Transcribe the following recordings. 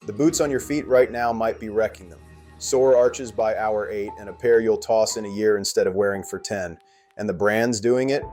The boots on your feet right now might be wrecking them. Sore arches by hour 8 and a pair you'll toss in a year instead of wearing for 10. And the brands doing it?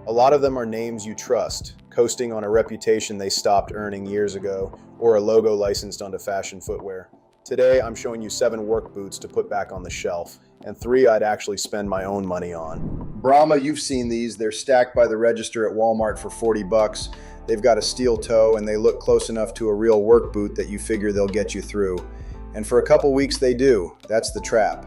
A lot of them are names you trust, coasting on a reputation they stopped earning years ago, or a logo licensed onto fashion footwear. Today, I'm showing you 7 work boots to put back on the shelf, and 3 I'd actually spend my own money on. Brahma, you've seen these. They're stacked by the register at Walmart for 40 bucks. They've got a steel toe, and they look close enough to a real work boot that you figure they'll get you through. And for a couple weeks they do. That's the trap.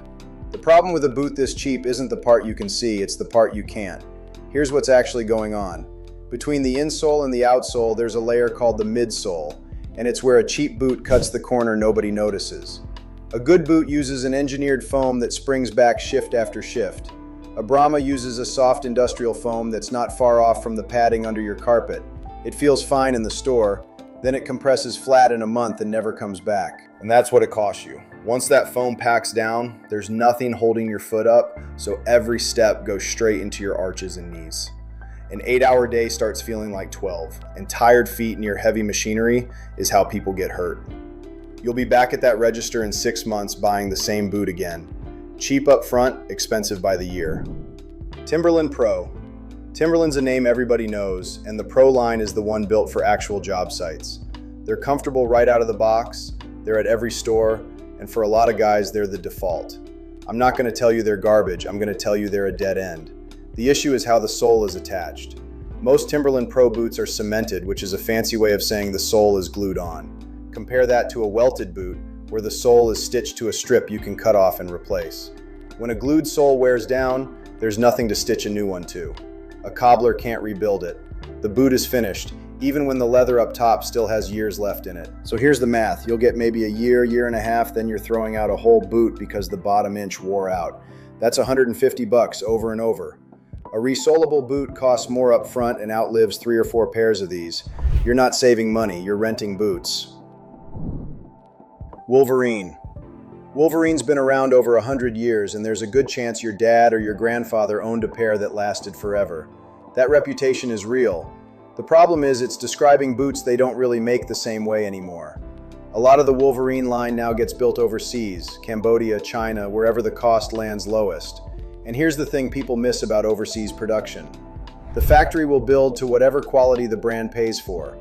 The problem with a boot this cheap isn't the part you can see, it's the part you can't. Here's what's actually going on. Between the insole and the outsole, there's a layer called the midsole, and it's where a cheap boot cuts the corner nobody notices. A good boot uses an engineered foam that springs back shift after shift. A Brahma uses a soft industrial foam that's not far off from the padding under your carpet. It feels fine in the store, then it compresses flat in a month and never comes back. And that's what it costs you. Once that foam packs down, there's nothing holding your foot up, so every step goes straight into your arches and knees. An 8-hour day starts feeling like 12, and tired feet near heavy machinery is how people get hurt. You'll be back at that register in 6 months buying the same boot again. Cheap up front, expensive by the year. Timberland Pro. Timberland's a name everybody knows, and the Pro line is the one built for actual job sites. They're comfortable right out of the box, they're at every store, and for a lot of guys, they're the default. I'm not going to tell you they're garbage, I'm going to tell you they're a dead end. The issue is how the sole is attached. Most Timberland Pro boots are cemented, which is a fancy way of saying the sole is glued on. Compare that to a welted boot, where the sole is stitched to a strip you can cut off and replace. When a glued sole wears down, there's nothing to stitch a new one to. A cobbler can't rebuild it. The boot is finished, even when the leather up top still has years left in it. So here's the math. You'll get maybe a year and a half, then you're throwing out a whole boot because the bottom inch wore out. That's 150 bucks over and over. A resolable boot costs more up front and outlives 3 or 4 pairs of these. You're not saving money, you're renting boots. Wolverine. Wolverine's been around over 100 years, and there's a good chance your dad or your grandfather owned a pair that lasted forever. That reputation is real. The problem is it's describing boots they don't really make the same way anymore. A lot of the Wolverine line now gets built overseas, Cambodia, China, wherever the cost lands lowest. And here's the thing people miss about overseas production. The factory will build to whatever quality the brand pays for.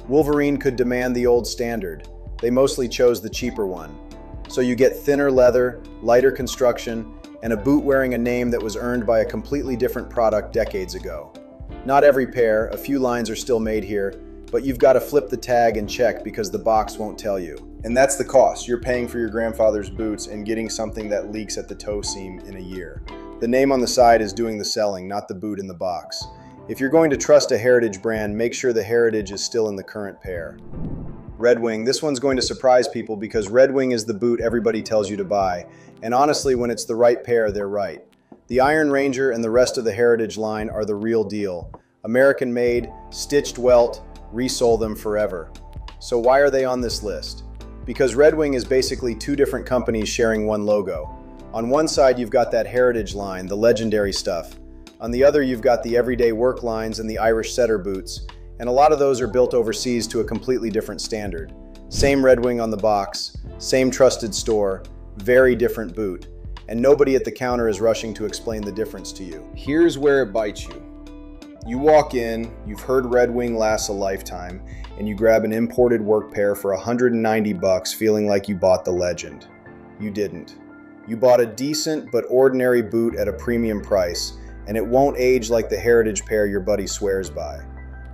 Wolverine could demand the old standard. They mostly chose the cheaper one. So you get thinner leather, lighter construction, and a boot wearing a name that was earned by a completely different product decades ago. Not every pair, a few lines are still made here, but you've got to flip the tag and check because the box won't tell you. And that's the cost. You're paying for your grandfather's boots and getting something that leaks at the toe seam in a year. The name on the side is doing the selling, not the boot in the box. If you're going to trust a heritage brand, make sure the heritage is still in the current pair. Red Wing. This one's going to surprise people because Red Wing is the boot everybody tells you to buy. And honestly, when it's the right pair, they're right. The Iron Ranger and the rest of the Heritage line are the real deal. American made, stitched welt, resole them forever. So why are they on this list? Because Red Wing is basically 2 different companies sharing one logo. On one side, you've got that Heritage line, the legendary stuff. On the other, you've got the everyday work lines and the Irish setter boots. And a lot of those are built overseas to a completely different standard. Same Red Wing on the box, same trusted store, very different boot. And nobody at the counter is rushing to explain the difference to you. Here's where it bites you. You walk in, you've heard Red Wing lasts a lifetime, and you grab an imported work pair for 190 bucks feeling like you bought the legend. You didn't. You bought a decent but ordinary boot at a premium price, and it won't age like the Heritage pair your buddy swears by.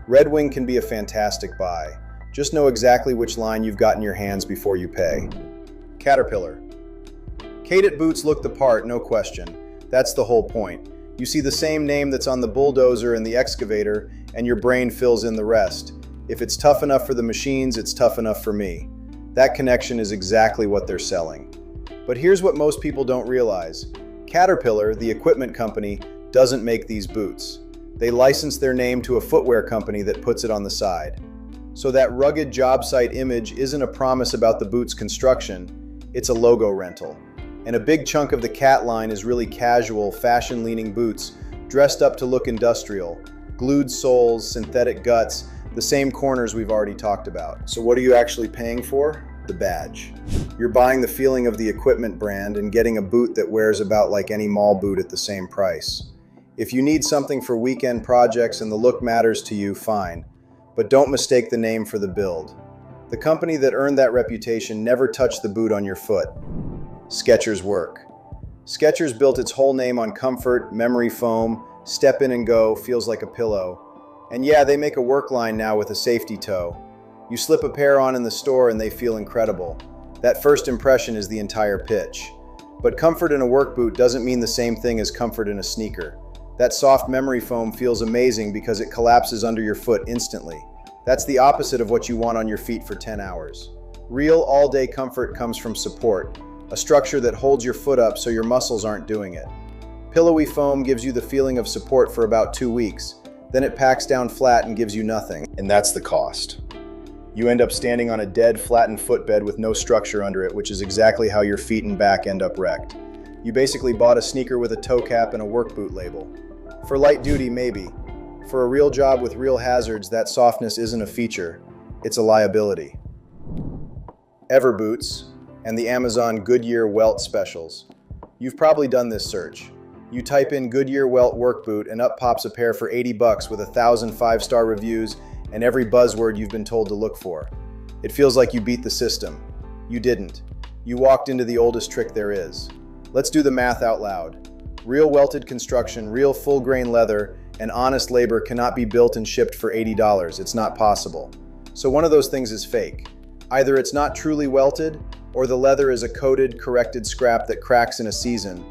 Red Wing can be a fantastic buy. Just know exactly which line you've got in your hands before you pay. Caterpillar. Kadett boots look the part, no question. That's the whole point. You see the same name that's on the bulldozer and the excavator, and your brain fills in the rest. If it's tough enough for the machines, it's tough enough for me. That connection is exactly what they're selling. But here's what most people don't realize. Caterpillar, the equipment company, doesn't make these boots. They license their name to a footwear company that puts it on the side. So that rugged job site image isn't a promise about the boot's construction, it's a logo rental. And a big chunk of the Cat line is really casual, fashion-leaning boots, dressed up to look industrial. Glued soles, synthetic guts, the same corners we've already talked about. So what are you actually paying for? the badge. You're buying the feeling of the equipment brand and getting a boot that wears about like any mall boot at the same price. If you need something for weekend projects and the look matters to you, fine. But don't mistake the name for the build. The company that earned that reputation never touched the boot on your foot. Skechers work. Skechers built its whole name on comfort, memory foam, step in and go, feels like a pillow. And yeah, they make a work line now with a safety toe. You slip a pair on in the store and they feel incredible. That first impression is the entire pitch. But comfort in a work boot doesn't mean the same thing as comfort in a sneaker. That soft memory foam feels amazing because it collapses under your foot instantly. That's the opposite of what you want on your feet for 10 hours. Real all-day comfort comes from support, a structure that holds your foot up so your muscles aren't doing it. Pillowy foam gives you the feeling of support for about 2 weeks, then it packs down flat and gives you nothing. And that's the cost. You end up standing on a dead, flattened footbed with no structure under it, which is exactly how your feet and back end up wrecked. You basically bought a sneaker with a toe cap and a work boot label. For light duty, maybe. For a real job with real hazards, that softness isn't a feature, it's a liability. Everboots and the Amazon Goodyear Welt specials. You've probably done this search. You type in Goodyear Welt work boot and up pops a pair for $80 with 1,000 5-star reviews and every buzzword you've been told to look for. It feels like you beat the system. You didn't. You walked into the oldest trick there is. Let's do the math out loud. Real welted construction, real full-grain leather, and honest labor cannot be built and shipped for $80. It's not possible. So one of those things is fake. Either it's not truly welted, or the leather is a coated, corrected scrap that cracks in a season,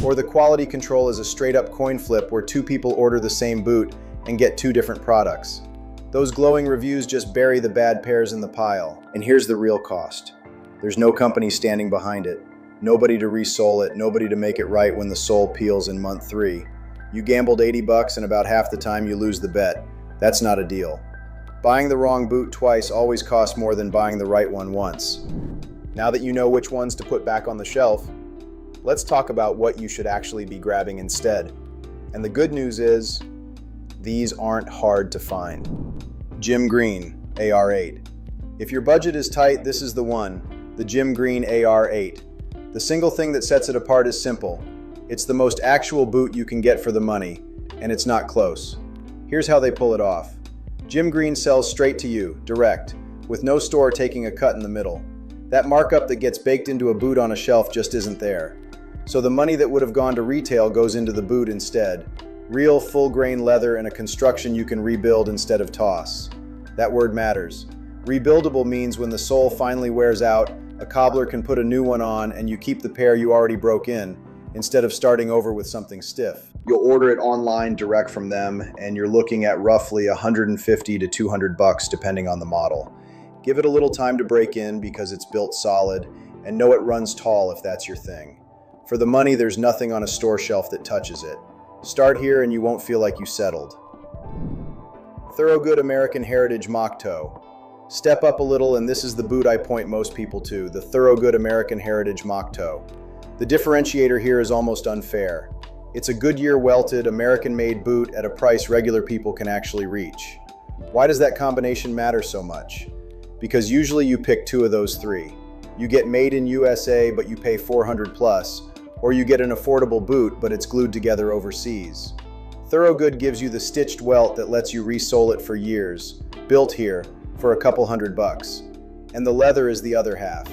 or the quality control is a straight-up coin flip where 2 people order the same boot and get 2 different products. Those glowing reviews just bury the bad pairs in the pile. And here's the real cost. There's no company standing behind it, nobody to resole it, nobody to make it right when the sole peels in month 3. You gambled $80 and about half the time you lose the bet. That's not a deal. Buying the wrong boot twice always costs more than buying the right one once. Now that you know which ones to put back on the shelf, let's talk about what you should actually be grabbing instead. And the good news is, these aren't hard to find. Jim Green AR8. If your budget is tight, this is the one, the Jim Green AR8. The single thing that sets it apart is simple. It's the most actual boot you can get for the money, and it's not close. Here's how they pull it off. Jim Green sells straight to you, direct, with no store taking a cut in the middle. That markup that gets baked into a boot on a shelf just isn't there. So the money that would have gone to retail goes into the boot instead. Real full-grain leather and a construction you can rebuild instead of toss. That word matters. Rebuildable means when the sole finally wears out, a cobbler can put a new one on and you keep the pair you already broke in, instead of starting over with something stiff. You'll order it online direct from them, and you're looking at roughly $150 to $200 depending on the model. Give it a little time to break in because it's built solid, and know it runs tall if that's your thing. For the money, there's nothing on a store shelf that touches it. Start here and you won't feel like you settled. Thorogood American Heritage Mock Toe. Step up a little and this is the boot I point most people to, the Thorogood American Heritage Mock Toe. The differentiator here is almost unfair. It's a Goodyear welted, American-made boot at a price regular people can actually reach. Why does that combination matter so much? Because usually you pick 2 of those 3. You get made in USA, but you pay $400 plus, or you get an affordable boot, but it's glued together overseas. Thorogood gives you the stitched welt that lets you resole it for years, built here, for a couple $100. And the leather is the other half.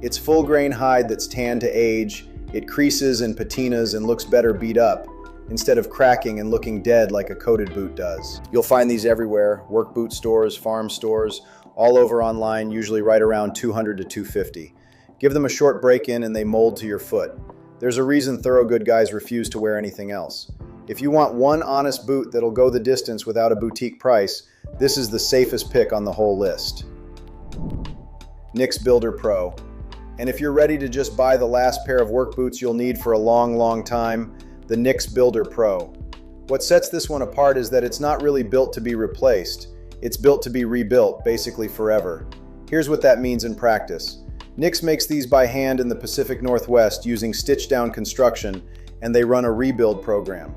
It's full-grain hide that's tanned to age, it creases and patinas and looks better beat up, instead of cracking and looking dead like a coated boot does. You'll find these everywhere, work boot stores, farm stores, all over online, usually right around $200 to $250. Give them a short break-in and they mold to your foot. There's a reason Thorogood guys refuse to wear anything else. If you want one honest boot that'll go the distance without a boutique price, this is the safest pick on the whole list. Nix Builder Pro. And if you're ready to just buy the last pair of work boots you'll need for a long, long time, the Nix Builder Pro. What sets this one apart is that it's not really built to be replaced. It's built to be rebuilt, basically forever. Here's what that means in practice. Nix makes these by hand in the Pacific Northwest using stitch-down construction, and they run a rebuild program.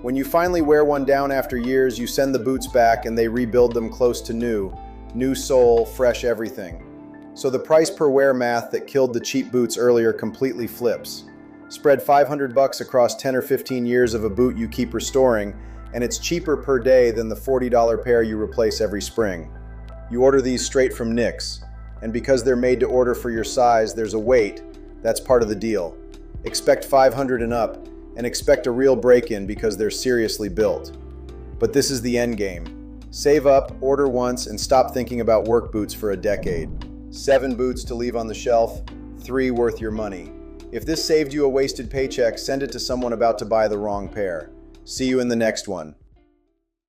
When you finally wear one down after years, you send the boots back and they rebuild them close to new sole, fresh everything. So the price per wear math that killed the cheap boots earlier completely flips. Spread $500 across 10 or 15 years of a boot you keep restoring, and it's cheaper per day than the $40 pair you replace every spring. You order these straight from Nicks, and because they're made to order for your size, there's a weight. That's part of the deal. Expect 500 and up, and expect a real break-in because they're seriously built. But this is the end game. Save up, order once, and stop thinking about work boots for a decade. 7 boots to leave on the shelf, 3 worth your money. If this saved you a wasted paycheck, send it to someone about to buy the wrong pair. See you in the next one.